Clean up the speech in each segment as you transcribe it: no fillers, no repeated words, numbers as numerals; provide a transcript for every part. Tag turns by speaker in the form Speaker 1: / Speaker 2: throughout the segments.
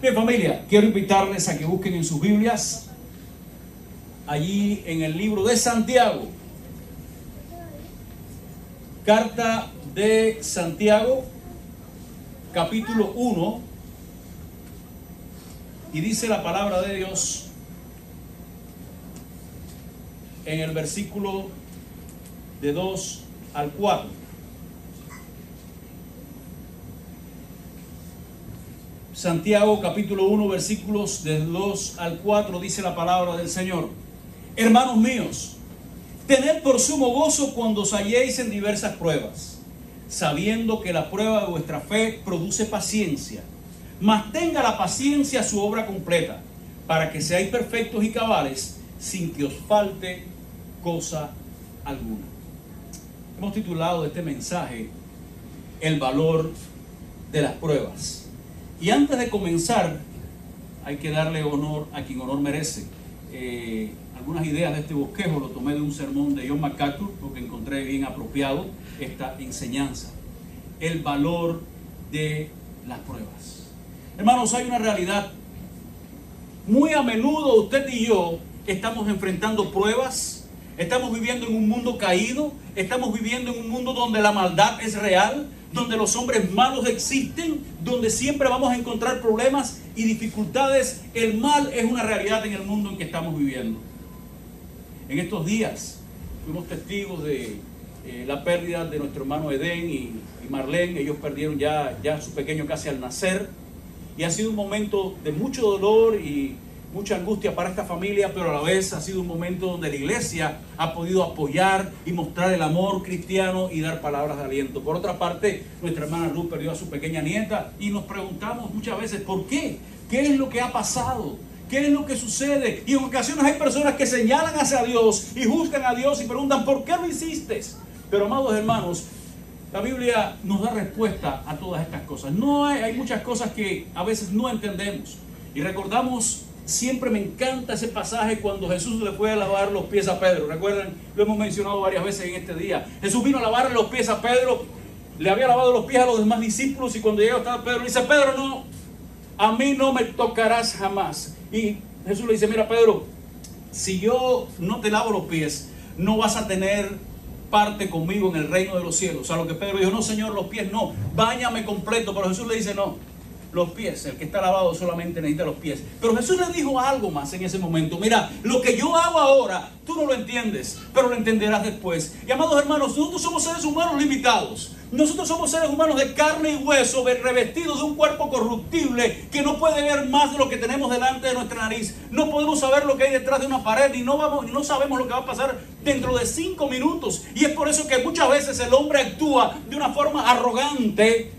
Speaker 1: Bien, familia, quiero invitarles a que busquen en sus Biblias, allí en el libro de Santiago, carta de Santiago, capítulo 1, y dice la palabra de Dios en el versículo de 2 al 4. Santiago capítulo 1 versículos de 2 al 4 dice la palabra del Señor: Hermanos míos, tened por sumo gozo cuando os halléis en diversas pruebas, sabiendo que la prueba de vuestra fe produce paciencia. Mas tenga la paciencia su obra completa, para que seáis perfectos y cabales, sin que os falte cosa alguna. Hemos titulado este mensaje El valor de las pruebas. Y antes de comenzar, hay que darle honor a quien honor merece. Algunas ideas de este bosquejo lo tomé de un sermón de John MacArthur, porque encontré bien apropiado esta enseñanza. El valor de las pruebas. Hermanos, hay una realidad. Muy a menudo usted y yo estamos enfrentando pruebas. Estamos viviendo en un mundo caído. Estamos viviendo en un mundo donde la maldad es real, donde los hombres malos existen, donde siempre vamos a encontrar problemas y dificultades. El mal es una realidad en el mundo en que estamos viviendo. En estos días fuimos testigos de la pérdida de nuestro hermano Edén y Marlene. Ellos perdieron ya a su pequeño casi al nacer, y ha sido un momento de mucho dolor y mucha angustia para esta familia, pero a la vez ha sido un momento donde la iglesia ha podido apoyar y mostrar el amor cristiano y dar palabras de aliento. Por otra parte, nuestra hermana Ruth perdió a su pequeña nieta y nos preguntamos muchas veces ¿por qué? ¿Qué es lo que ha pasado? ¿Qué es lo que sucede? Y en ocasiones hay personas que señalan hacia Dios y juzgan a Dios y preguntan ¿por qué lo hiciste? Pero amados hermanos, la Biblia nos da respuesta a todas estas cosas. Hay muchas cosas que a veces no entendemos y recordamos. Siempre me encanta ese pasaje cuando Jesús le fue a lavar los pies a Pedro. ¿Recuerdan? Lo hemos mencionado varias veces en este día. Jesús vino a lavarle los pies a Pedro. Le había lavado los pies a los demás discípulos y cuando llegó estaba Pedro, le dice: Pedro, no, a mí no me tocarás jamás. Y Jesús le dice: mira, Pedro, si yo no te lavo los pies, no vas a tener parte conmigo en el reino de los cielos. A lo que Pedro dijo: no, Señor, los pies no, báñame completo. Pero Jesús le dice: no, los pies, el que está lavado solamente necesita los pies. Pero Jesús le dijo algo más en ese momento: mira, lo que yo hago ahora, tú no lo entiendes, pero lo entenderás después. Y amados hermanos, nosotros somos seres humanos limitados. Nosotros somos seres humanos de carne y hueso, revestidos de un cuerpo corruptible que no puede ver más de lo que tenemos delante de nuestra nariz. No podemos saber lo que hay detrás de una pared y no sabemos lo que va a pasar dentro de 5 minutos. Y es por eso que muchas veces el hombre actúa de una forma arrogante,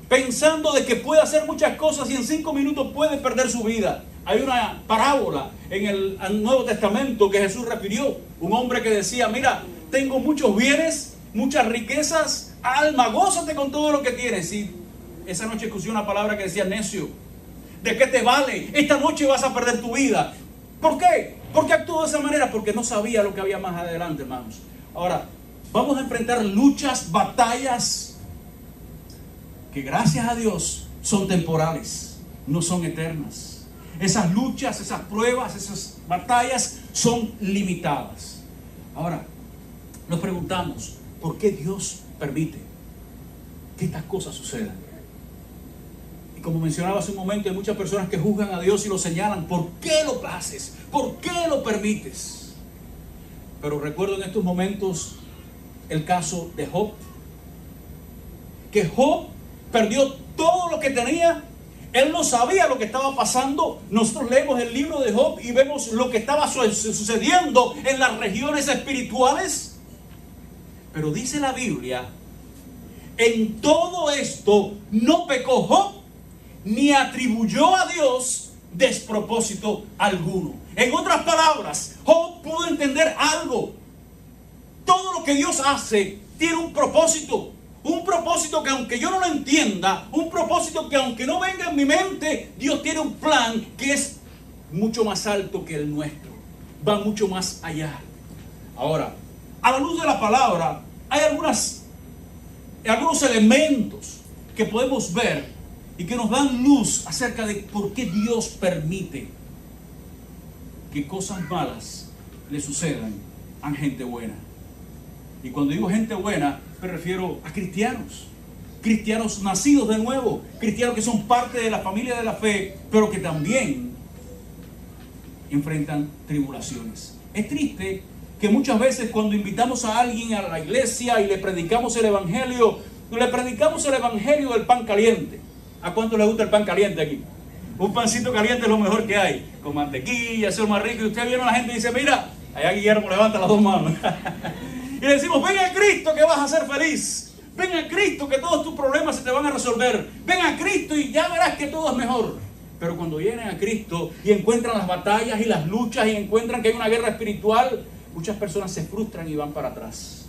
Speaker 1: pensando de que puede hacer muchas cosas y en 5 minutos puede perder su vida. Hay una parábola en el Nuevo Testamento que Jesús refirió. Un hombre que decía: mira, tengo muchos bienes, muchas riquezas, alma, gózate con todo lo que tienes. Y esa noche escuché una palabra que decía: necio, ¿de qué te vale? Esta noche vas a perder tu vida. ¿Por qué? ¿Por qué actuó de esa manera? Porque no sabía lo que había más adelante, hermanos. Ahora, vamos a enfrentar luchas, batallas que gracias a Dios son temporales, no son eternas. Esas luchas, esas pruebas, esas batallas son limitadas. Ahora, nos preguntamos, ¿por qué Dios permite que estas cosas sucedan? Y como mencionaba hace un momento, hay muchas personas que juzgan a Dios y lo señalan: ¿por qué lo haces? ¿Por qué lo permites? Pero recuerdo en estos momentos el caso de Job, que Job perdió todo lo que tenía. Él no sabía lo que estaba pasando. Nosotros leemos el libro de Job y vemos lo que estaba sucediendo en las regiones espirituales. Pero dice la Biblia: en todo esto no pecó Job, ni atribuyó a Dios despropósito alguno. En otras palabras, Job pudo entender algo. Todo lo que Dios hace tiene un propósito. Un propósito que aunque yo no lo entienda, un propósito que aunque no venga en mi mente, Dios tiene un plan que es mucho más alto que el nuestro. Va mucho más allá. Ahora, a la luz de la palabra, hay algunos elementos que podemos ver y que nos dan luz acerca de por qué Dios permite que cosas malas le sucedan a gente buena. Y cuando digo gente buena, me refiero a cristianos. Cristianos nacidos de nuevo, cristianos que son parte de la familia de la fe, pero que también enfrentan tribulaciones. Es triste que muchas veces cuando invitamos a alguien a la iglesia y le predicamos el evangelio del pan caliente. ¿A cuánto le gusta el pan caliente aquí? Un pancito caliente es lo mejor que hay, con mantequilla, eso es más rico. Y usted viene a la gente y dice, mira, allá Guillermo levanta las dos manos. Y le decimos, ven a Cristo que vas a ser feliz. Ven a Cristo que todos tus problemas se te van a resolver. Ven a Cristo y ya verás que todo es mejor. Pero cuando vienen a Cristo y encuentran las batallas y las luchas y encuentran que hay una guerra espiritual, muchas personas se frustran y van para atrás.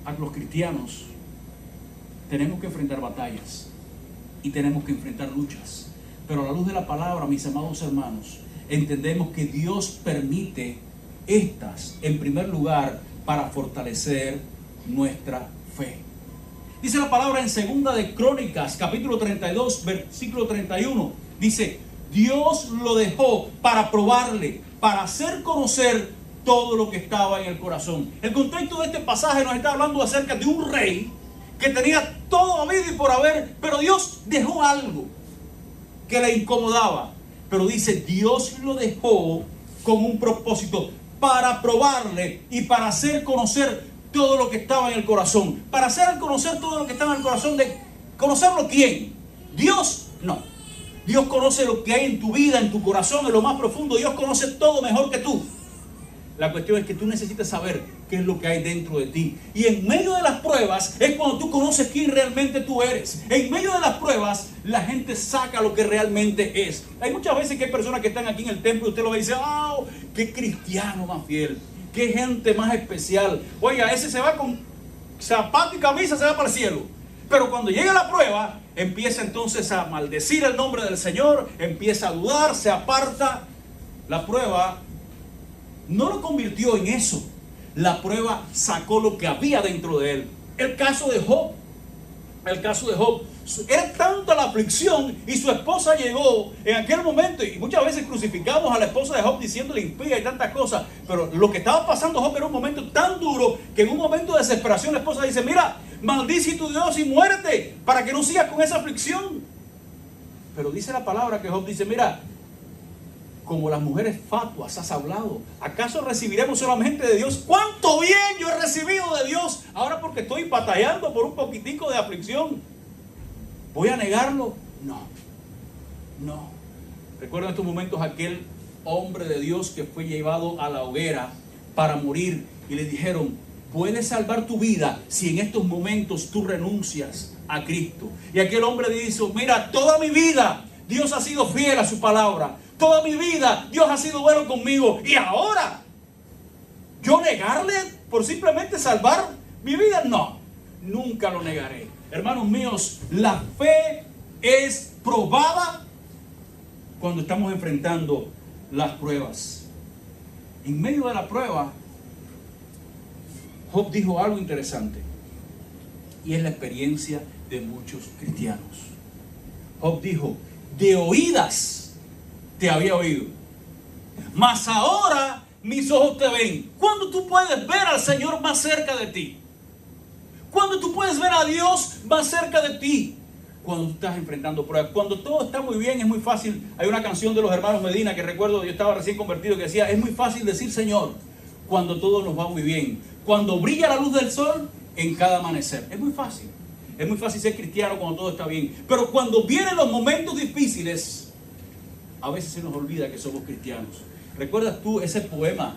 Speaker 1: A los cristianos tenemos que enfrentar batallas y tenemos que enfrentar luchas. Pero a la luz de la palabra, mis amados hermanos, entendemos que Dios permite estas, en primer lugar, para fortalecer nuestra fe. Dice la palabra en segunda de Crónicas, capítulo 32, versículo 31. Dice, Dios lo dejó para probarle, para hacer conocer todo lo que estaba en el corazón. El contexto de este pasaje nos está hablando acerca de un rey que tenía todo habido y por haber, pero Dios dejó algo que le incomodaba. Pero dice, Dios lo dejó con un propósito, para probarle y para hacer conocer todo lo que estaba en el corazón. Para hacer conocer todo lo que estaba en el corazón, de conocerlo ¿quién? Dios, no. Dios conoce lo que hay en tu vida, en tu corazón, en lo más profundo. Dios conoce todo mejor que tú. La cuestión es que tú necesitas saber qué es lo que hay dentro de ti. Y en medio de las pruebas es cuando tú conoces quién realmente tú eres. En medio de las pruebas la gente saca lo que realmente es. Hay muchas veces que hay personas que están aquí en el templo y usted lo ve y dice, ¡oh! ¡Qué cristiano más fiel! ¡Qué gente más especial! Oiga, ese se va con zapato y camisa, se va para el cielo. Pero cuando llega la prueba, empieza entonces a maldecir el nombre del Señor, empieza a dudar, se aparta. La prueba no lo convirtió en eso. La prueba sacó lo que había dentro de él. El caso de Job. Era tanta la aflicción y su esposa llegó en aquel momento, y muchas veces crucificamos a la esposa de Job diciéndole impía y tantas cosas, pero lo que estaba pasando Job era un momento tan duro que en un momento de desesperación la esposa dice, mira, maldice tu Dios y muérete para que no sigas con esa aflicción. Pero dice la palabra que Job dice, mira, como las mujeres fatuas has hablado. ¿Acaso recibiremos solamente de Dios? ¿Cuánto bien yo he recibido de Dios? Ahora porque estoy batallando por un poquitico de aflicción, ¿voy a negarlo? No. Recuerdo en estos momentos aquel hombre de Dios que fue llevado a la hoguera para morir y le dijeron, puedes salvar tu vida si en estos momentos tú renuncias a Cristo. Y aquel hombre dice, mira, toda mi vida Dios ha sido fiel a su palabra. Toda mi vida Dios ha sido bueno conmigo. Y ahora, ¿yo negarle por simplemente salvar mi vida? No, nunca lo negaré. Hermanos míos, la fe es probada cuando estamos enfrentando las pruebas. En medio de la prueba, Job dijo algo interesante. Y es la experiencia de muchos cristianos. Job dijo, de oídas te había oído, mas ahora mis ojos te ven. ¿Cuándo tú puedes ver al Señor más cerca de ti? ¿Cuándo tú puedes ver a Dios más cerca de ti? Cuando tú estás enfrentando pruebas. Cuando todo está muy bien es muy fácil. Hay una canción de los hermanos Medina que recuerdo, yo estaba recién convertido, que decía, es muy fácil decir Señor cuando todo nos va muy bien, cuando brilla la luz del sol en cada amanecer. Es muy fácil ser cristiano cuando todo está bien. Pero cuando vienen los momentos difíciles, a veces se nos olvida que somos cristianos. ¿Recuerdas tú ese poema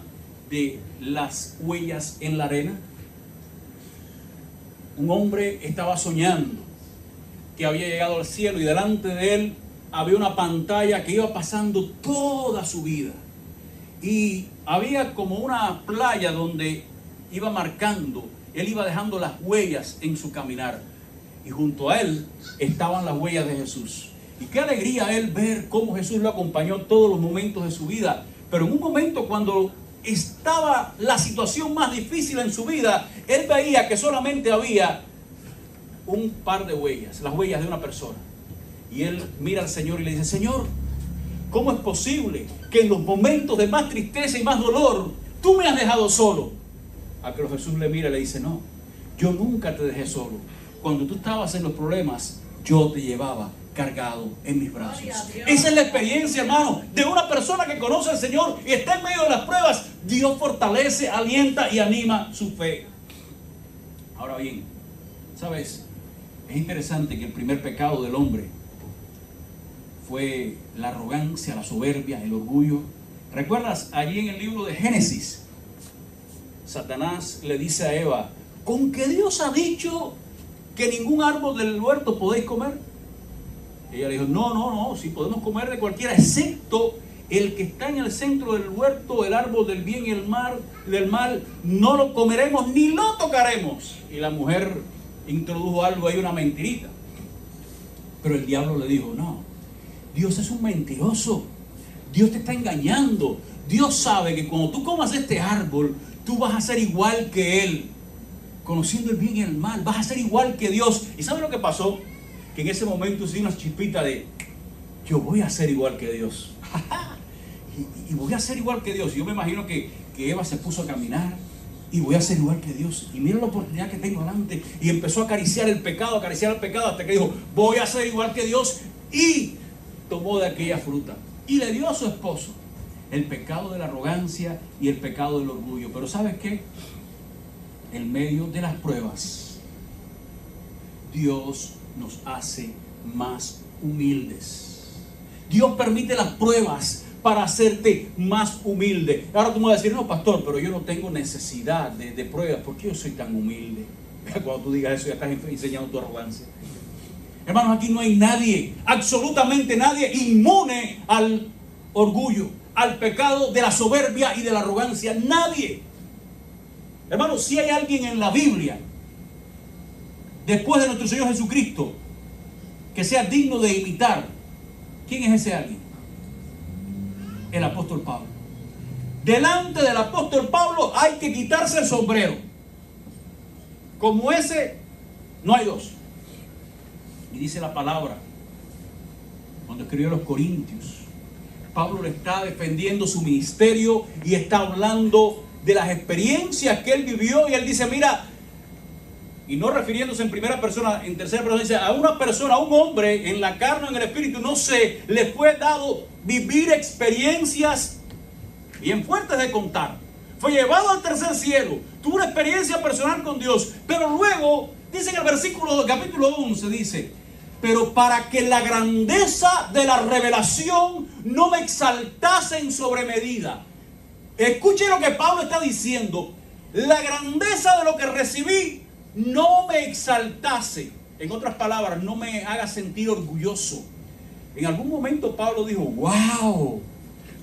Speaker 1: de las huellas en la arena? Un hombre estaba soñando que había llegado al cielo y delante de él había una pantalla que iba pasando toda su vida. Y había como una playa donde iba marcando, él iba dejando las huellas en su caminar. Y junto a él estaban las huellas de Jesús. Y qué alegría él ver cómo Jesús lo acompañó todos los momentos de su vida. Pero en un momento cuando estaba la situación más difícil en su vida, él veía que solamente había un par de huellas, las huellas de una persona. Y él mira al Señor y le dice: Señor, ¿cómo es posible que en los momentos de más tristeza y más dolor tú me has dejado solo? A que Jesús le mira y le dice: no, yo nunca te dejé solo. Cuando tú estabas en los problemas, yo te llevaba cargado en mis brazos. Esa es la experiencia, hermano, de una persona que conoce al Señor y está en medio de las pruebas. Dios fortalece, alienta y anima su fe. Ahora bien, ¿sabes? Es interesante que el primer pecado del hombre fue la arrogancia, la soberbia, el orgullo. ¿Recuerdas allí en el libro de Génesis? Satanás le dice a Eva: ¿con qué Dios ha dicho que ningún árbol del huerto podéis comer? Ella le dijo: no, sí podemos comer de cualquiera, excepto el que está en el centro del huerto, el árbol del bien y el mal, no lo comeremos ni lo tocaremos. Y la mujer introdujo algo ahí, una mentirita. Pero el diablo le dijo: no, Dios es un mentiroso, Dios te está engañando. Dios sabe que cuando tú comas este árbol, tú vas a ser igual que Él, conociendo el bien y el mal, vas a ser igual que Dios. ¿Y sabes lo que pasó? Que en ese momento se dio una chispita de: yo voy a ser igual que Dios. y voy a ser igual que Dios. Y yo me imagino que Eva se puso a caminar y voy a ser igual que Dios. Y mira la oportunidad que tengo delante. Y empezó a acariciar el pecado, hasta que dijo: voy a ser igual que Dios. Y tomó de aquella fruta y le dio a su esposo. El pecado de la arrogancia y el pecado del orgullo. Pero ¿sabes qué? En medio de las pruebas, Dios nos hace más humildes. Dios permite las pruebas para hacerte más humilde. Ahora tú me vas a decir: no, pastor, pero yo no tengo necesidad de pruebas, ¿por qué yo soy tan humilde? Cuando tú digas eso, ya estás enseñando tu arrogancia. Hermanos, aquí no hay nadie, absolutamente nadie, inmune al orgullo, al pecado de la soberbia y de la arrogancia. Nadie. Hermanos, si hay alguien en la Biblia, después de nuestro Señor Jesucristo, que sea digno de imitar, ¿quién es ese alguien? El apóstol Pablo. Delante del apóstol Pablo hay que quitarse el sombrero. Como ese, no hay dos. Y dice la palabra, cuando escribió a los Corintios, Pablo le está defendiendo su ministerio y está hablando de las experiencias que él vivió. Y él dice: mira, y no refiriéndose en primera persona, en tercera persona, dice: a una persona, a un hombre en la carne o en el espíritu, no sé, le fue dado vivir experiencias bien fuertes de contar. Fue llevado al tercer cielo, tuvo una experiencia personal con Dios, pero luego, dice en el versículo, capítulo 11, dice: pero para que la grandeza de la revelación no me exaltase en sobremedida. Escuche lo que Pablo está diciendo: la grandeza de lo que recibí no me exaltase. En otras palabras, no me haga sentir orgulloso. En algún momento Pablo dijo: wow,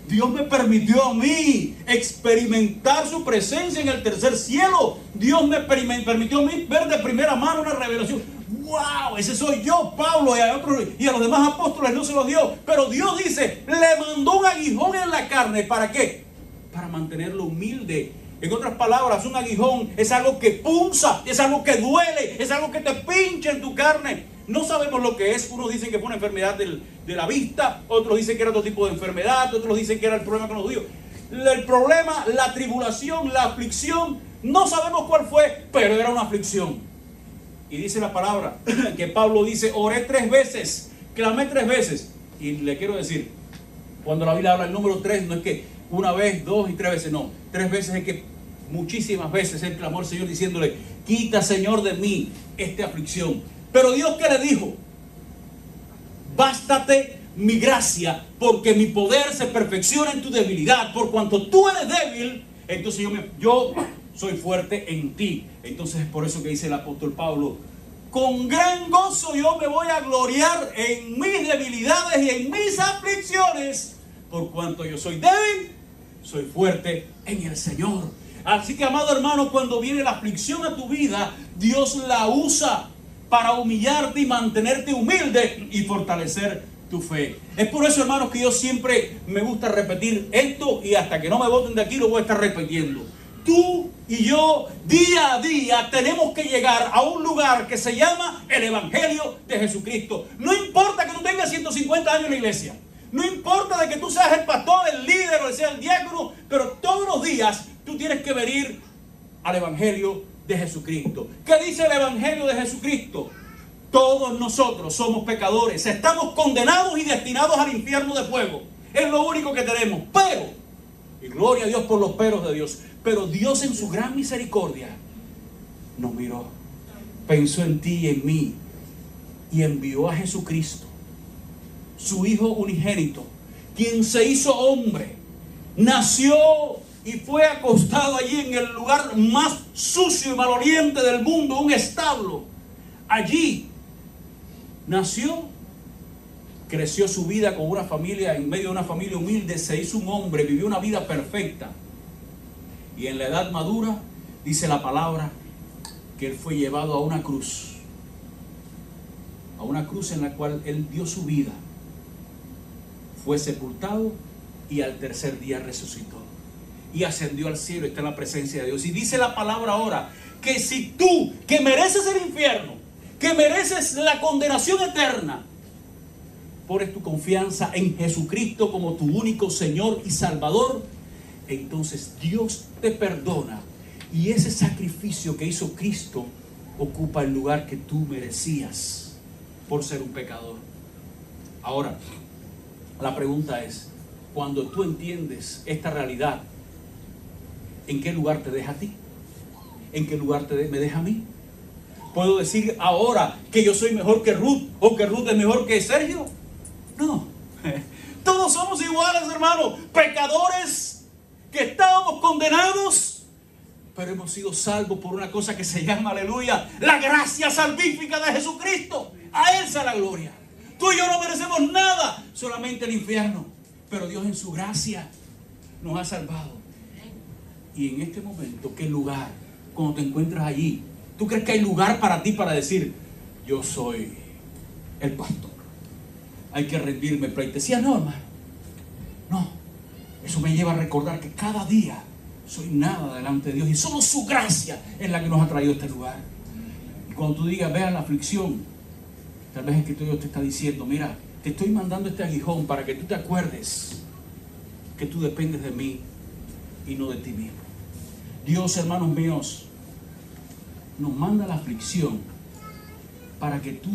Speaker 1: Dios me permitió a mí experimentar su presencia en el tercer cielo. Dios me permitió a mí ver de primera mano una revelación. ¡Wow! Ese soy yo, Pablo, y a los demás apóstoles no se los dio. Pero Dios dice: le mandó un aguijón en la carne. ¿Para qué? Para mantenerlo humilde. En otras palabras, un aguijón es algo que punza, es algo que duele, es algo que te pincha en tu carne. No sabemos lo que es. Unos dicen que fue una enfermedad de la vista, otros dicen que era otro tipo de enfermedad, otros dicen que era el problema con los judíos. El problema, la tribulación, la aflicción, no sabemos cuál fue, pero era una aflicción. Y dice la palabra que Pablo dice: oré 3 veces, clamé 3 veces. Y le quiero decir, cuando la Biblia habla el número 3, no es que una vez, 2 y 3 veces, no. 3 veces es que muchísimas veces él clamó al Señor diciéndole: quita, Señor, de mí esta aflicción. Pero Dios, ¿qué le dijo? Bástate mi gracia, porque mi poder se perfecciona en tu debilidad. Por cuanto tú eres débil, entonces yo soy fuerte en ti. Entonces es por eso que dice el apóstol Pablo: con gran gozo yo me voy a gloriar en mis debilidades y en mis aflicciones, por cuanto yo soy débil, soy fuerte en el Señor. Así que, amado hermano, cuando viene la aflicción a tu vida, Dios la usa para humillarte y mantenerte humilde y fortalecer tu fe. Es por eso, hermanos, que yo siempre me gusta repetir esto, y hasta que no me boten de aquí lo voy a estar repitiendo. Tú y yo día a día tenemos que llegar a un lugar que se llama el Evangelio de Jesucristo. No importa que tú tengas 150 años en la iglesia. No importa de que tú seas el pastor, el líder o sea el diácono. Pero todos los días tú tienes que venir al Evangelio de Jesucristo. ¿Qué dice el Evangelio de Jesucristo? Todos nosotros somos pecadores. Estamos condenados y destinados al infierno de fuego. Es lo único que tenemos. Pero, y gloria a Dios por los peros de Dios, pero Dios en su gran misericordia nos miró, pensó en ti y en mí y envió a Jesucristo, su Hijo unigénito, quien se hizo hombre, nació y fue acostado allí en el lugar más sucio y maloliente del mundo, un establo. Allí nació, creció su vida con una familia, en medio de una familia humilde, se hizo un hombre, vivió una vida perfecta. Y en la edad madura, dice la palabra, que Él fue llevado a una cruz en la cual Él dio su vida, fue sepultado y al tercer día resucitó y ascendió al cielo, está en la presencia de Dios. Y dice la palabra ahora, que si tú, que mereces el infierno, que mereces la condenación eterna, pones tu confianza en Jesucristo como tu único Señor y Salvador, entonces Dios te perdona y ese sacrificio que hizo Cristo ocupa el lugar que tú merecías por ser un pecador. Ahora, la pregunta es, cuando tú entiendes esta realidad, ¿en qué lugar te deja a ti? ¿En qué lugar me deja a mí? ¿Puedo decir ahora que yo soy mejor que Ruth o que Ruth es mejor que Sergio? No. Todos somos iguales, hermano. Pecadores que estábamos condenados, pero hemos sido salvos por una cosa que se llama, aleluya, la gracia salvífica de Jesucristo. A Él sea la gloria. Tú y yo no merecemos nada, solamente el infierno. Pero Dios en su gracia nos ha salvado. Y en este momento, ¿qué lugar? Cuando te encuentras allí, ¿tú crees que hay lugar para ti para decir, yo soy el pastor? Hay que rendirme pleitesía. No, hermano. No. Eso me lleva a recordar que cada día soy nada delante de Dios. Y solo su gracia es la que nos ha traído a este lugar. Y cuando tú digas, vean la aflicción, tal vez es que Dios te está diciendo, mira, te estoy mandando este aguijón para que tú te acuerdes que tú dependes de mí y no de ti mismo. Dios, hermanos míos, nos manda la aflicción para que tú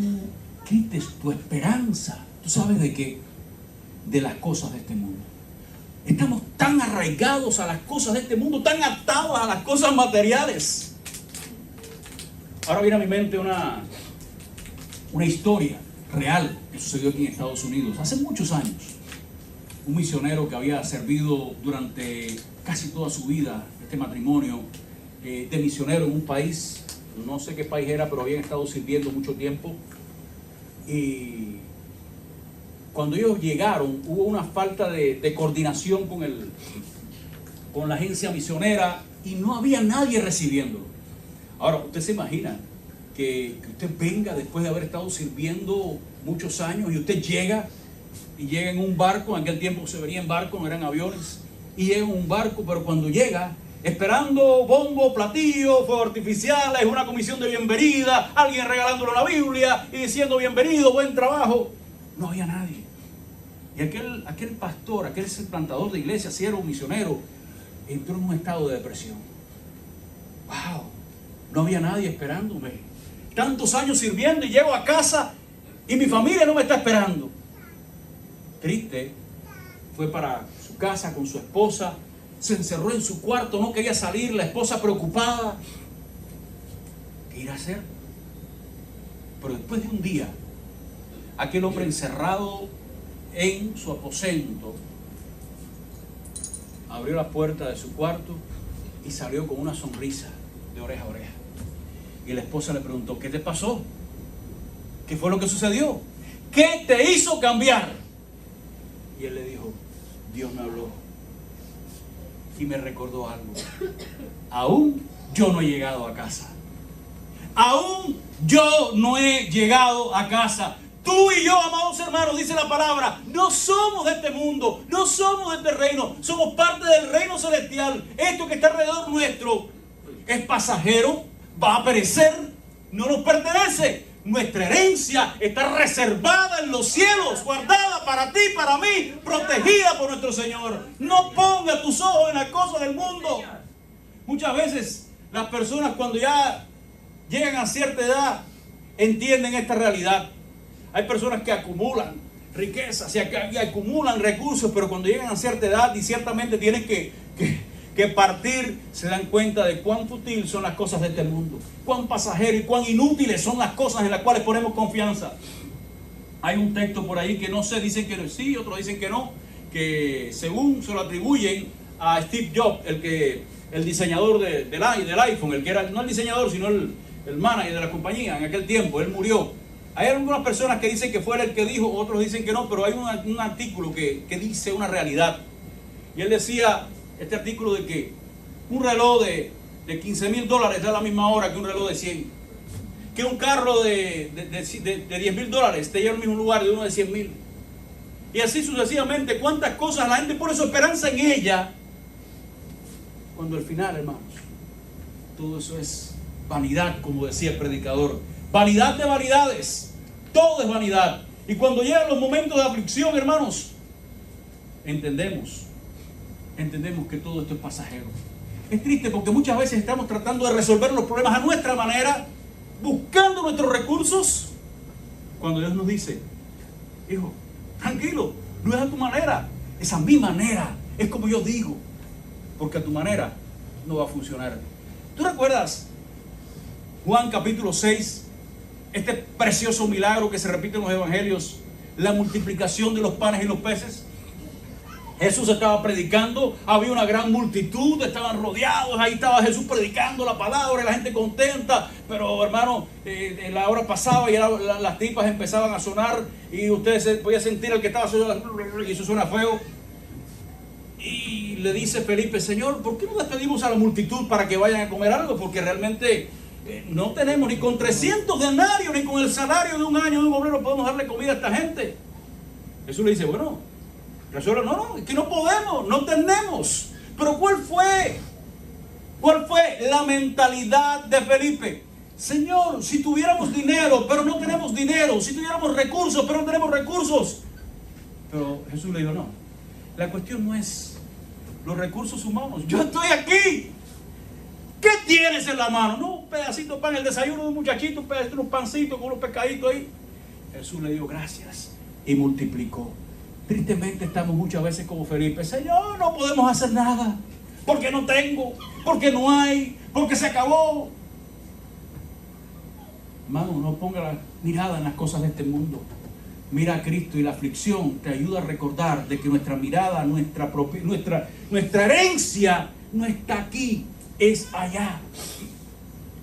Speaker 1: quites tu esperanza. ¿Tú sabes de qué? De las cosas de este mundo. Estamos tan arraigados a las cosas de este mundo, tan atados a las cosas materiales. Ahora viene a mi mente una historia real que sucedió aquí en Estados Unidos hace muchos años. Un misionero que había servido durante casi toda su vida, este matrimonio, de misionero en un país, no sé qué país era, pero habían estado sirviendo mucho tiempo. Y cuando ellos llegaron, hubo una falta de coordinación con la agencia misionera y no había nadie recibiéndolo. Ahora, usted se imagina que usted venga después de haber estado sirviendo muchos años y usted llega en un barco. En aquel tiempo se venía en barco, no eran aviones, y llega en un barco, pero cuando llega, esperando bombo, platillo, fuego artificial, es una comisión de bienvenida, alguien regalándole la Biblia y diciendo bienvenido, buen trabajo, no había nadie. Y aquel pastor, aquel plantador de iglesia, siervo misionero, entró en un estado de depresión. ¡Wow! No había nadie esperándome. Tantos años sirviendo y llego a casa y mi familia no me está esperando. Triste, fue para su casa con su esposa, se encerró en su cuarto, no quería salir, la esposa preocupada. ¿Qué irá a hacer? Pero después de un día, aquel hombre encerrado en su aposento abrió la puerta de su cuarto y salió con una sonrisa de oreja a oreja. Y la esposa le preguntó, ¿qué te pasó? ¿Qué fue lo que sucedió? ¿Qué te hizo cambiar? Y él le dijo, Dios me habló y me recordó algo. Aún yo no he llegado a casa. Aún yo no he llegado a casa. Tú y yo, amados hermanos, dice la palabra, no somos de este mundo, no somos de este reino, somos parte del reino celestial. Esto que está alrededor nuestro es pasajero, va a perecer, no nos pertenece. Nuestra herencia está reservada en los cielos, guardada para ti, para mí, protegida por nuestro Señor. No pongas tus ojos en las cosas del mundo. Muchas veces las personas cuando ya llegan a cierta edad entienden esta realidad. Hay personas que acumulan riquezas y acumulan recursos, pero cuando llegan a cierta edad y ciertamente tienen que partir, se dan cuenta de cuán fútil son las cosas de este mundo, cuán pasajero y cuán inútiles son las cosas en las cuales ponemos confianza. Hay un texto por ahí que no sé, dicen que sí, otros dicen que no, que según se lo atribuyen a Steve Jobs, el diseñador del iPhone, el que era no el diseñador sino el manager de la compañía en aquel tiempo. Él murió. Hay algunas personas que dicen que fue él el que dijo, otros dicen que no, pero hay un artículo que dice una realidad. Y él decía, este artículo, de que un reloj de $15,000 da la misma hora que un reloj de 100. Que un carro de $10,000 te lleva al mismo lugar de uno de 100,000. Y así sucesivamente, cuántas cosas la gente pone su esperanza en ella, cuando al final, hermanos, todo eso es vanidad, como decía el predicador. Vanidad de vanidades. Todo es vanidad. Y cuando llegan los momentos de aflicción, hermanos, entendemos que todo esto es pasajero. Es triste porque muchas veces estamos tratando de resolver los problemas a nuestra manera, buscando nuestros recursos, cuando Dios nos dice, hijo, tranquilo, no es a tu manera, es a mi manera, es como yo digo, porque a tu manera no va a funcionar. ¿Tú recuerdas Juan capítulo 6? Este precioso milagro que se repite en los evangelios, la multiplicación de los panes y los peces. Jesús estaba predicando, había una gran multitud, estaban rodeados, ahí estaba Jesús predicando la palabra, y la gente contenta, pero hermano, la hora pasaba y las tripas empezaban a sonar, y ustedes podían sentir el que estaba sonando, y eso suena feo. Y le dice Felipe, Señor, ¿por qué no despedimos a la multitud para que vayan a comer algo? Porque realmente no tenemos ni con 300 denarios, ni con el salario de un año de un obrero podemos darle comida a esta gente. Jesús le dice, bueno, resuelve, no, es que no podemos, no tenemos. Pero ¿cuál fue la mentalidad de Felipe? Señor, si tuviéramos dinero, pero no tenemos dinero. Si tuviéramos recursos, pero no tenemos recursos. Pero Jesús le dijo, no, la cuestión no es los recursos humanos. Yo estoy aquí. ¿Qué tienes en la mano? No, un pedacito de pan, el desayuno de un muchachito, un pedacito de un pancito con unos pescaditos ahí. Jesús le dio gracias y multiplicó. Tristemente estamos muchas veces como Felipe, Señor, no podemos hacer nada, porque no tengo, porque no hay, porque se acabó. Hermano, no ponga la mirada en las cosas de este mundo. Mira a Cristo, y la aflicción te ayuda a recordar de que nuestra mirada, nuestra herencia no está aquí, es allá.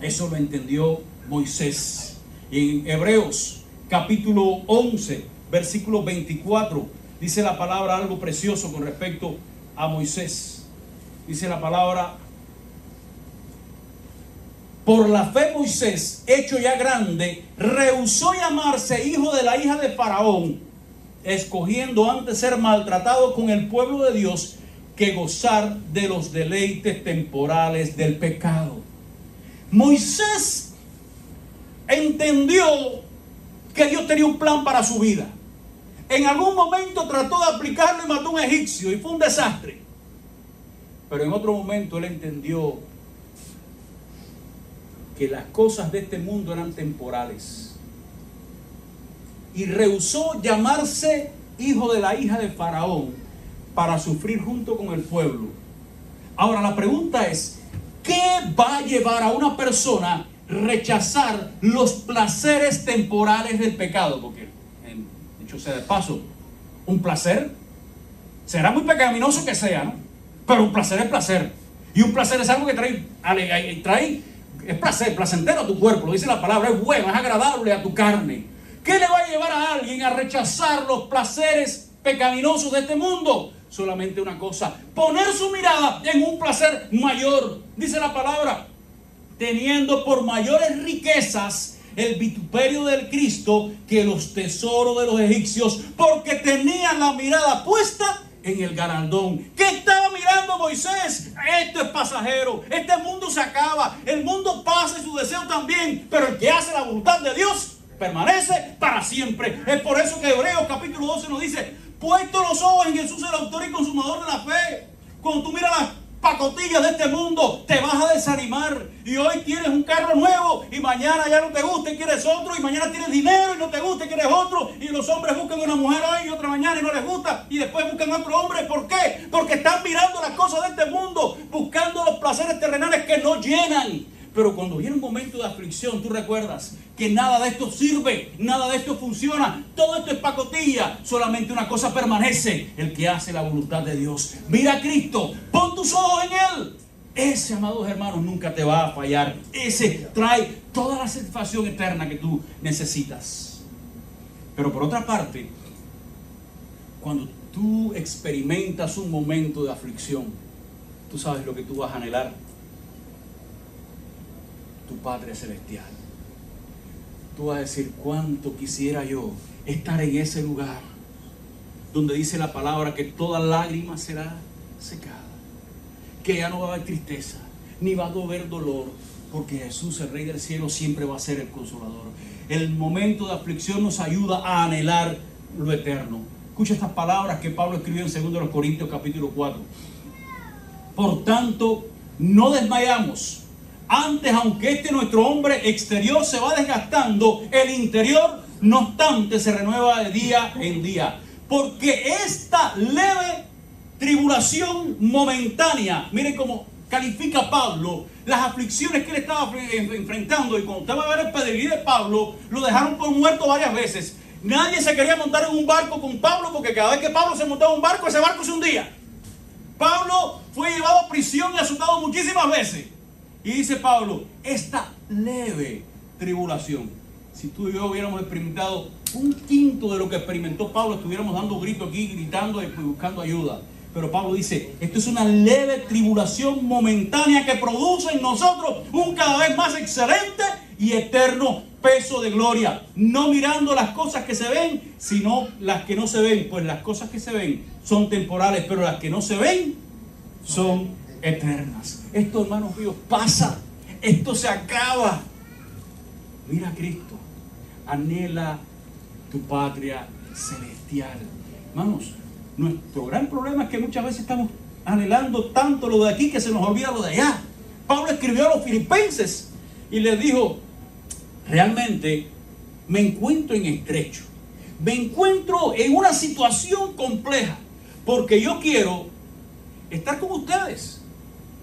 Speaker 1: Eso lo entendió Moisés. Y en Hebreos capítulo 11, versículo 24, dice la palabra algo precioso con respecto a Moisés. Dice la palabra: por la fe Moisés, hecho ya grande, rehusó llamarse hijo de la hija de Faraón, escogiendo antes ser maltratado con el pueblo de Dios que gozar de los deleites temporales del pecado. Moisés entendió que Dios tenía un plan para su vida. En algún momento trató de aplicarlo y mató a un egipcio y fue un desastre. Pero en otro momento él entendió que las cosas de este mundo eran temporales. Y rehusó llamarse hijo de la hija de Faraón para sufrir junto con el pueblo. Ahora la pregunta es, ¿qué va a llevar a una persona rechazar los placeres temporales del pecado? Porque, dicho sea de paso, un placer será muy pecaminoso que sea, ¿no? Pero un placer es placer. Y un placer es algo que es placer, placentero a tu cuerpo. Lo dice la palabra, es bueno, es agradable a tu carne. ¿Qué le va a llevar a alguien a rechazar los placeres pecaminosos de este mundo? Solamente una cosa: poner su mirada en un placer mayor. Dice la palabra, teniendo por mayores riquezas el vituperio del Cristo que los tesoros de los egipcios, porque tenían la mirada puesta en el galardón. ¿Qué estaba mirando Moisés? Esto es pasajero, este mundo se acaba, el mundo pasa y su deseo también, pero el que hace la voluntad de Dios permanece para siempre. Es por eso que Hebreos capítulo 12 nos dice: puesto los ojos en Jesús, el autor y consumador de la fe. Cuando tú miras las pacotillas de este mundo, te vas a desanimar. Y hoy tienes un carro nuevo y mañana ya no te gusta y quieres otro, y mañana tienes dinero y no te gusta y quieres otro, y los hombres buscan una mujer hoy y otra mañana y no les gusta, y después buscan otro hombre. ¿Por qué? Porque están mirando las cosas de este mundo, buscando los placeres terrenales que no llenan. Pero cuando viene un momento de aflicción, tú recuerdas que nada de esto sirve, nada de esto funciona, todo esto es pacotilla, solamente una cosa permanece: el que hace la voluntad de Dios. Mira a Cristo, pon tus ojos en Él. Ese, amados hermanos, nunca te va a fallar. Ese trae toda la satisfacción eterna que tú necesitas. Pero por otra parte, cuando tú experimentas un momento de aflicción, tú sabes lo que tú vas a anhelar: tu Padre Celestial. Tú vas a decir: cuánto quisiera yo estar en ese lugar donde dice la palabra que toda lágrima será secada, que ya no va a haber tristeza, ni va a haber dolor, porque Jesús, el Rey del cielo, siempre va a ser el consolador. El momento de aflicción nos ayuda a anhelar lo eterno. Escucha estas palabras que Pablo escribió en 2 Corintios capítulo 4. Por tanto, no desmayamos. Antes, aunque nuestro hombre exterior se va desgastando, el interior, no obstante, se renueva de día en día. Porque esta leve tribulación momentánea, miren cómo califica Pablo las aflicciones que él estaba enfrentando. Y cuando usted va a ver el pedigrí de Pablo, lo dejaron por muerto varias veces. Nadie se quería montar en un barco con Pablo, porque cada vez que Pablo se montaba en un barco, ese barco se hundía. Pablo fue llevado a prisión y azotado muchísimas veces. Y dice Pablo: esta leve tribulación. Si tú y yo hubiéramos experimentado un quinto de lo que experimentó Pablo, estuviéramos dando gritos aquí, gritando y buscando ayuda. Pero Pablo dice: esto es una leve tribulación momentánea que produce en nosotros un cada vez más excelente y eterno peso de gloria. No mirando las cosas que se ven, sino las que no se ven. Pues las cosas que se ven son temporales, pero las que no se ven son eternas. Esto, hermanos míos, pasa. Esto se acaba. Mira a Cristo. Anhela tu patria celestial. Hermanos, nuestro gran problema es que muchas veces estamos anhelando tanto lo de aquí que se nos olvida lo de allá. Pablo escribió a los filipenses y les dijo: realmente me encuentro en estrecho, me encuentro en una situación compleja, porque yo quiero estar con ustedes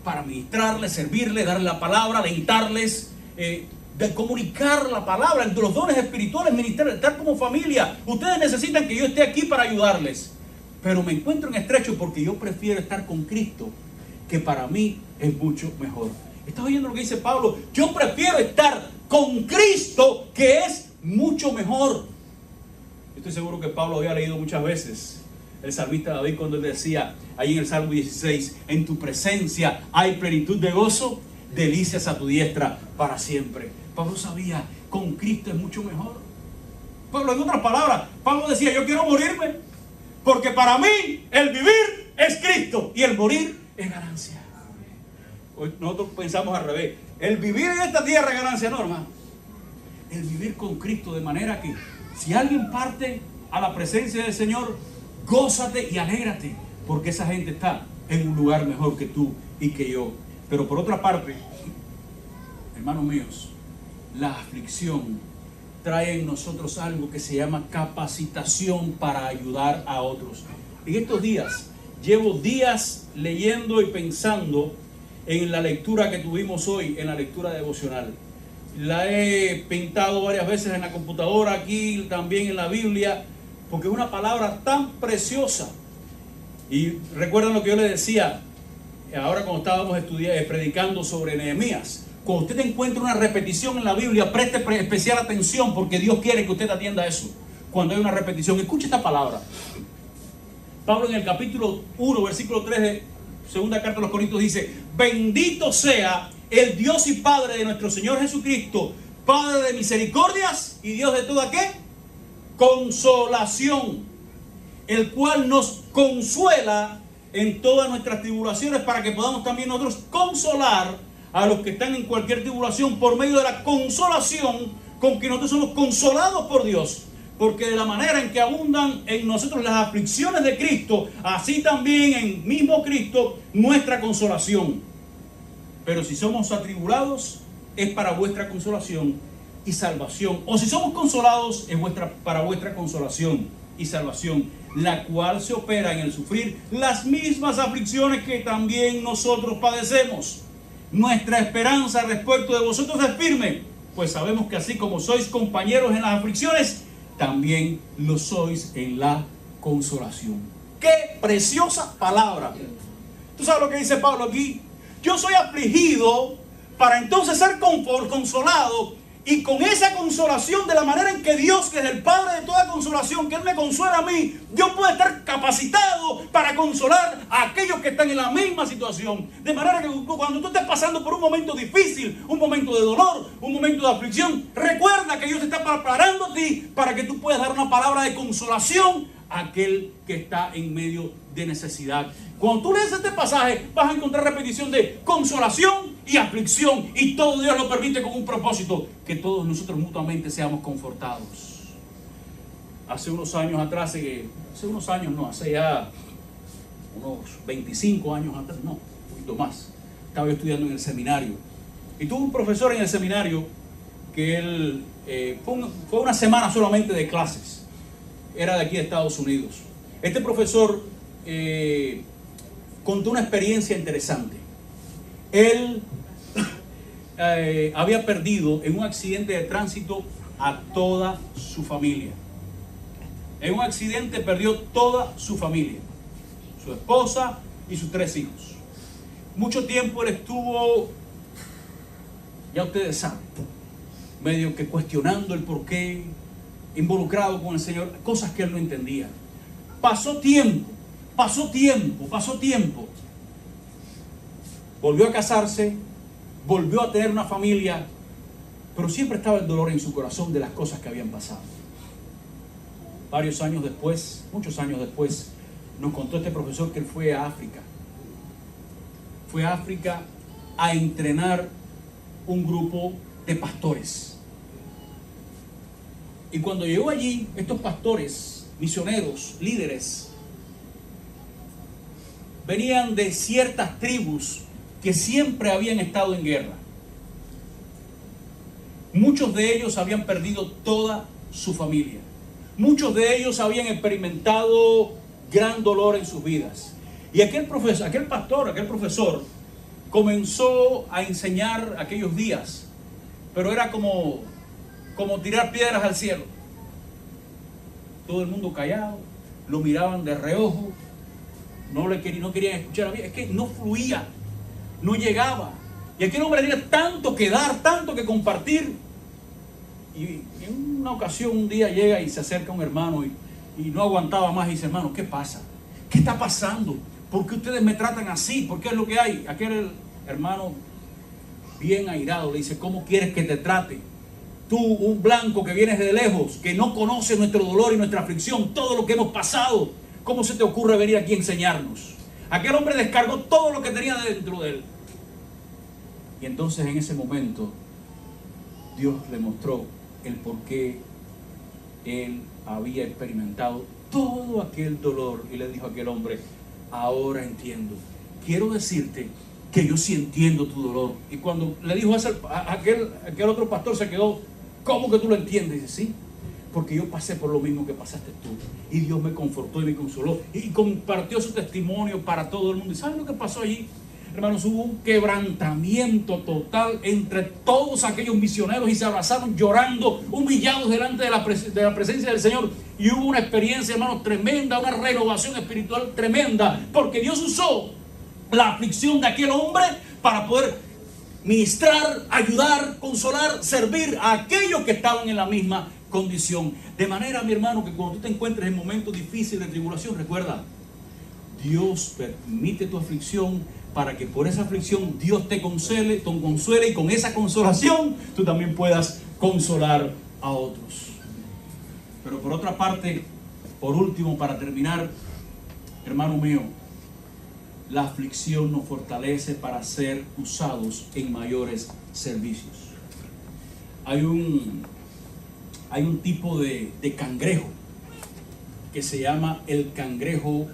Speaker 1: para ministrarles, servirles, darles la palabra, alentarles, de comunicar la palabra, entre los dones espirituales, ministrar, estar como familia. Ustedes necesitan que yo esté aquí para ayudarles, pero me encuentro en estrecho porque yo prefiero estar con Cristo, que para mí es mucho mejor. ¿Estás oyendo lo que dice Pablo? Yo prefiero estar con Cristo, que es mucho mejor. Estoy seguro que Pablo había leído muchas veces el salmista David cuando él decía ahí en el Salmo 16: en tu presencia hay plenitud de gozo, delicias a tu diestra para siempre. Pablo sabía: con Cristo es mucho mejor. Pablo, en otras palabras, Pablo decía: yo quiero morirme, porque para mí el vivir es Cristo y el morir es ganancia. Hoy nosotros pensamos al revés: el vivir en esta tierra es ganancia. No, hermano, el vivir con Cristo, de manera que si alguien parte a la presencia del Señor, gózate y alégrate, porque esa gente está en un lugar mejor que tú y que yo. Pero por otra parte, hermanos míos, la aflicción trae en nosotros algo que se llama capacitación para ayudar a otros. En estos días, llevo días leyendo y pensando en la lectura que tuvimos hoy, en la lectura devocional. La he pintado varias veces en la computadora, aquí también en la Biblia, porque es una palabra tan preciosa. Y recuerdan lo que yo les decía ahora cuando estábamos predicando sobre Nehemías: cuando usted encuentra una repetición en la Biblia, preste especial atención, porque Dios quiere que usted atienda a eso. Cuando hay una repetición, escuche esta palabra. Pablo, en el capítulo 1, versículo 3 de segunda carta a los Corintios, dice: bendito sea el Dios y Padre de nuestro Señor Jesucristo, Padre de misericordias y Dios de toda ¿qué? Consolación, el cual nos consuela en todas nuestras tribulaciones, para que podamos también nosotros consolar a los que están en cualquier tribulación por medio de la consolación con que nosotros somos consolados por Dios. Porque de la manera en que abundan en nosotros las aflicciones de Cristo, así también en mismo Cristo nuestra consolación. Pero si somos atribulados, es para vuestra consolación y salvación. O si somos consolados, es para vuestra consolación y salvación, la cual se opera en el sufrir las mismas aflicciones que también nosotros padecemos. Nuestra esperanza respecto de vosotros es firme, pues sabemos que así como sois compañeros en las aflicciones, también lo sois en la consolación. ¡Qué preciosa palabra! ¿Tú sabes lo que dice Pablo aquí? Yo soy afligido para entonces ser consolado, y con esa consolación, de la manera en que Dios, que es el Padre de toda consolación, que Él me consuela a mí, yo puedo estar capacitado para consolar a aquellos que están en la misma situación. De manera que cuando tú estés pasando por un momento difícil, un momento de dolor, un momento de aflicción, recuerda que Dios te está preparando a ti para que tú puedas dar una palabra de consolación a aquel que está en medio de necesidad. Cuando tú lees este pasaje, vas a encontrar repetición de consolación y aflicción, y todo Dios lo permite con un propósito: que todos nosotros mutuamente seamos confortados. Hace unos años atrás, hace ya unos 25 años atrás, no, un poquito más, estaba yo estudiando en el seminario, y tuve un profesor en el seminario que él fue una semana solamente de clases, era de aquí de Estados Unidos. Este profesor contó una experiencia interesante. Él había perdido en un accidente de tránsito a toda su familia. En un accidente perdió toda su familia, su esposa y sus 3 hijos. Mucho tiempo él estuvo, ya ustedes saben, medio que cuestionando el porqué, involucrado con el Señor, cosas que él no entendía. Pasó tiempo. Volvió a casarse, volvió a tener una familia, pero siempre estaba el dolor en su corazón de las cosas que habían pasado. Muchos años después, nos contó este profesor que él fue a África. Fue a África a entrenar un grupo de pastores. Y cuando llegó allí, estos pastores, misioneros, líderes, venían de ciertas tribus que siempre habían estado en guerra. Muchos de ellos habían perdido toda su familia. Muchos de ellos habían experimentado gran dolor en sus vidas. Y aquel profesor comenzó a enseñar aquellos días, pero era como tirar piedras al cielo. Todo el mundo callado, lo miraban de reojo, no querían escuchar a mí. Es que no fluía, no llegaba. Y aquel hombre tenía tanto que dar, tanto que compartir. Y en una ocasión, un día llega y se acerca un hermano y no aguantaba más y dice: hermano, ¿qué pasa? ¿Qué está pasando? ¿Por qué ustedes me tratan así? ¿Por qué es lo que hay? Aquel hermano, bien airado, le dice: ¿cómo quieres que te trate? Tú, un blanco que vienes de lejos, que no conoce nuestro dolor y nuestra aflicción, todo lo que hemos pasado, ¿cómo se te ocurre venir aquí a enseñarnos? Aquel hombre descargó todo lo que tenía dentro de él. Y entonces, en ese momento, Dios le mostró el por qué él había experimentado todo aquel dolor, y le dijo a aquel hombre: ahora entiendo. Quiero decirte que yo sí entiendo tu dolor. Y cuando le dijo eso, aquel otro pastor se quedó: ¿cómo que tú lo entiendes? Y dice: sí, porque yo pasé por lo mismo que pasaste tú, y Dios me confortó y me consoló, y compartió su testimonio para todo el mundo. ¿Y saben lo que pasó allí? Hermanos, hubo un quebrantamiento total entre todos aquellos misioneros, y se abrazaron llorando, humillados delante de la presencia del Señor. Y hubo una experiencia, hermanos, tremenda, una renovación espiritual tremenda, porque Dios usó la aflicción de aquel hombre para poder ministrar, ayudar, consolar, servir a aquellos que estaban en la misma condición. De manera, mi hermano, que cuando tú te encuentres en momentos difíciles de tribulación, recuerda: Dios permite tu aflicción para que por esa aflicción Dios te consuele, y con esa consolación tú también puedas consolar a otros. Pero por otra parte, por último, para terminar, hermano mío, la aflicción nos fortalece para ser usados en mayores servicios. Hay un tipo de cangrejo que se llama el cangrejo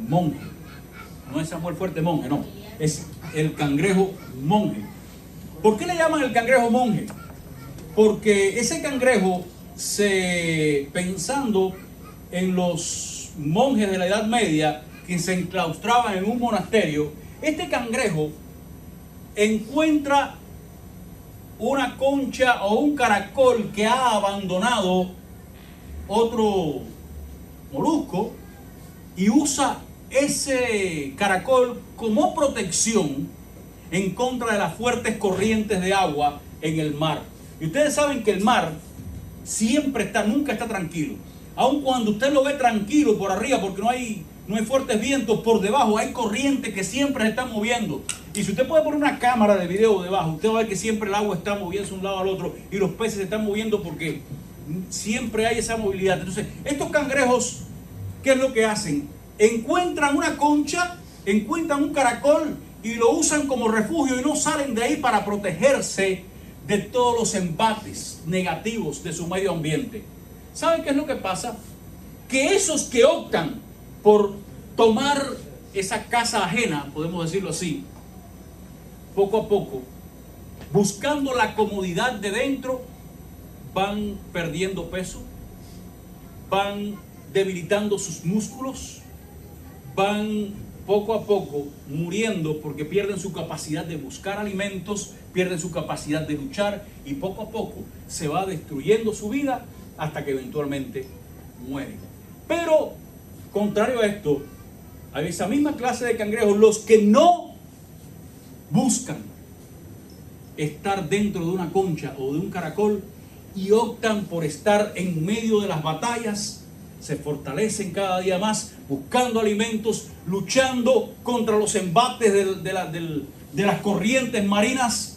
Speaker 1: monje. No es Samuel Fuerte monje, no. Es el cangrejo monje. ¿Por qué le llaman el cangrejo monje? Porque ese cangrejo, pensando en los monjes de la Edad Media que se enclaustraban en un monasterio, este cangrejo encuentra una concha o un caracol que ha abandonado otro molusco y usa ese caracol como protección en contra de las fuertes corrientes de agua en el mar. Y ustedes saben que el mar nunca está tranquilo. Aun cuando usted lo ve tranquilo por arriba, porque no hay fuertes vientos, por debajo hay corrientes que siempre se están moviendo. Y si usted puede poner una cámara de video debajo, usted va a ver que siempre el agua está moviéndose de un lado al otro y los peces se están moviendo porque siempre hay esa movilidad. Entonces, estos cangrejos, ¿qué es lo que hacen? Encuentran una concha, encuentran un caracol y lo usan como refugio y no salen de ahí para protegerse de todos los embates negativos de su medio ambiente. ¿Saben qué es lo que pasa? Que esos que optan por tomar esa casa ajena, podemos decirlo así, poco a poco, buscando la comodidad de dentro, van perdiendo peso, van debilitando sus músculos, van poco a poco muriendo porque pierden su capacidad de buscar alimentos, pierden su capacidad de luchar y poco a poco se va destruyendo su vida hasta que eventualmente mueren. Pero, contrario a esto, hay esa misma clase de cangrejos, los que no buscan estar dentro de una concha o de un caracol y optan por estar en medio de las batallas, se fortalecen cada día más, buscando alimentos, luchando contra los embates de las corrientes marinas,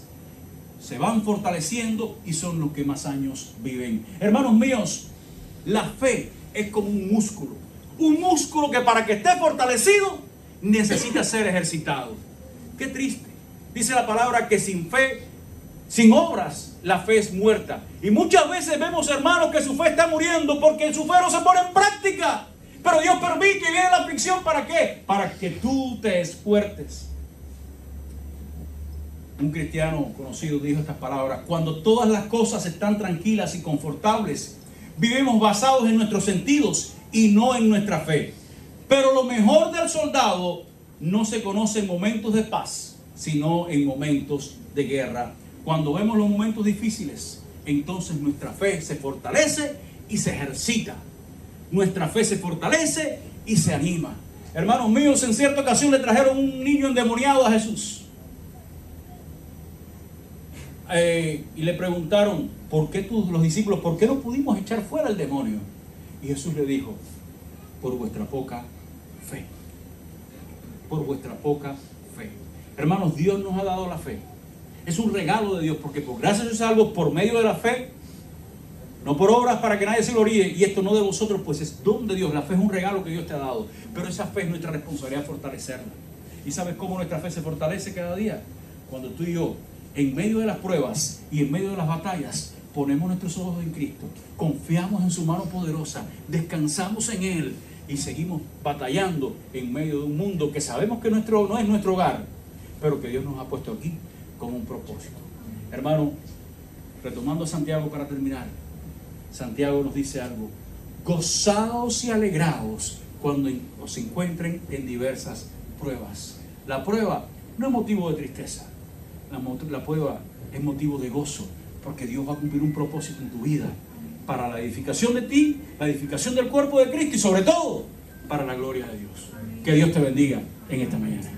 Speaker 1: se van fortaleciendo y son los que más años viven. Hermanos míos, la fe es como un músculo que para que esté fortalecido necesita ser ejercitado. Qué triste. Dice la palabra que sin fe, sin obras, la fe es muerta. Y muchas veces vemos hermanos que su fe está muriendo porque su fe no se pone en práctica. Pero Dios permite que viene la aflicción, ¿para qué? Para que tú te esfuertes. Un cristiano conocido dijo estas palabras: cuando todas las cosas están tranquilas y confortables, vivimos basados en nuestros sentidos y no en nuestra fe. Pero lo mejor del soldado no se conoce en momentos de paz, sino en momentos de guerra. Cuando vemos los momentos difíciles, entonces nuestra fe se fortalece y se ejercita. Nuestra fe se fortalece y se anima. Hermanos míos, en cierta ocasión le trajeron un niño endemoniado a Jesús. Y le preguntaron: ¿por qué los discípulos, por qué no pudimos echar fuera el demonio? Y Jesús le dijo: por vuestra poca fe. Por vuestra poca fe. Hermanos, Dios nos ha dado la fe. Es un regalo de Dios, porque por gracia sois salvos por medio de la fe, no por obras para que nadie se gloríe, y esto no de vosotros, pues es don de Dios. La fe es un regalo que Dios te ha dado, pero esa fe es nuestra responsabilidad fortalecerla. ¿Y sabes cómo nuestra fe se fortalece cada día? Cuando tú y yo, en medio de las pruebas y en medio de las batallas, ponemos nuestros ojos en Cristo, confiamos en su mano poderosa, descansamos en Él y seguimos batallando en medio de un mundo que sabemos que no es nuestro hogar, pero que Dios nos ha puesto aquí con un propósito. Hermano, retomando a Santiago para terminar, Santiago nos dice algo: gozaos y alegraos cuando os encuentren en diversas pruebas. La prueba no es motivo de tristeza, la prueba es motivo de gozo, porque Dios va a cumplir un propósito en tu vida para la edificación de ti, la edificación del cuerpo de Cristo y sobre todo para la gloria de Dios. Que Dios te bendiga en esta mañana.